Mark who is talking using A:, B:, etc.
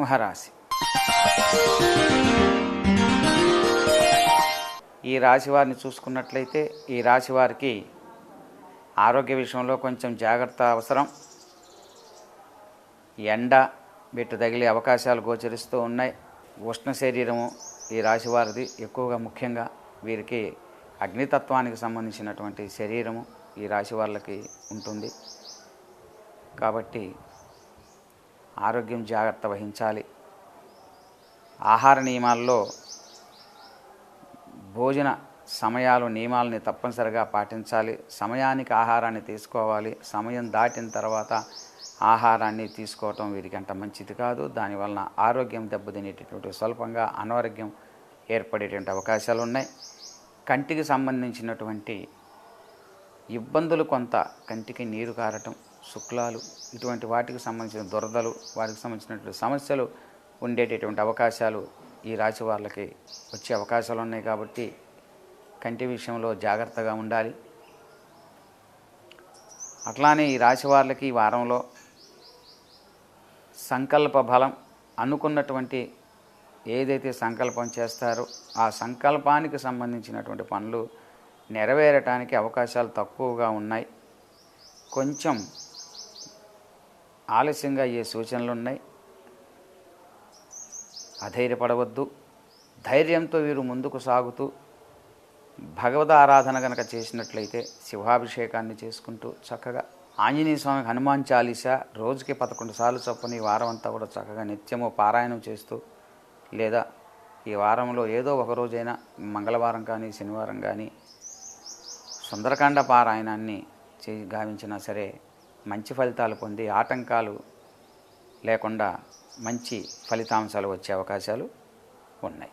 A: సింహరాశి. ఈ రాశి వారిని చూసుకున్నట్లయితే ఈ రాశి వారికి ఆరోగ్య విషయంలో కొంచెం జాగ్రత్త అవసరం. ఎండ బిట్టు తగిలే అవకాశాలు గోచరిస్తూ ఉన్నాయి. ఉష్ణ శరీరము ఈ రాశి వారిది ఎక్కువగా, ముఖ్యంగా వీరికి అగ్నితత్వానికి సంబంధించినటువంటి శరీరము ఈ రాశి వాళ్ళకి ఉంటుంది. కాబట్టి ఆరోగ్యం జాగ్రత్త వహించాలి. ఆహార నియమాల్లో భోజన సమయాలు నియమాలని తప్పనిసరిగా పాటించాలి. సమయానికి ఆహారాన్ని తీసుకోవాలి. సమయం దాటిన తర్వాత ఆహారాన్ని తీసుకోవటం వీరికి అంత మంచిది కాదు. దానివలన ఆరోగ్యం దెబ్బతినేటటువంటి, స్వల్పంగా అనారోగ్యం ఏర్పడేటువంటి అవకాశాలు ఉన్నాయి. కంటికి సంబంధించినటువంటి ఇబ్బందులు, కొంత కంటికి నీరు కారటం, శుక్లాలు, ఇటువంటి వాటికి సంబంధించిన దురదలు, వాటికి సంబంధించినటువంటి సమస్యలు ఉండేటటువంటి అవకాశాలు ఈ రాశి వాళ్ళకి వచ్చే అవకాశాలు ఉన్నాయి. కాబట్టి కంటి విషయంలో జాగ్రత్తగా ఉండాలి. అట్లానే ఈ రాశి వాళ్ళకి ఈ వారంలో సంకల్ప బలం, అనుకున్నటువంటి ఏదైతే సంకల్పం చేస్తారో ఆ సంకల్పానికి సంబంధించినటువంటి పనులు నెరవేరటానికి అవకాశాలు తక్కువగా ఉన్నాయి. కొంచెం ఆలస్యంగా అయ్యే సూచనలు ఉన్నాయి. అధైర్యపడవద్దు. ధైర్యంతో వీరు ముందుకు సాగుతూ భగవద్ ఆరాధన కనుక చేసినట్లయితే, శివాభిషేకాన్ని చేసుకుంటూ చక్కగా ఆంజనేయ స్వామికి హనుమాన్ చాలీసా రోజుకి 11 సార్లు చొప్పున ఈ వారం అంతా కూడా చక్కగా నిత్యము పారాయణం చేస్తూ, లేదా ఈ వారంలో ఏదో ఒక రోజైనా మంగళవారం కానీ శనివారం కానీ సుందరకాండ పారాయణాన్ని గావించినా సరే మంచి ఫలితాలు పొంది, ఆటంకాలు లేకుండా మంచి ఫలితాంశాలు వచ్చే అవకాశాలు ఉన్నాయి.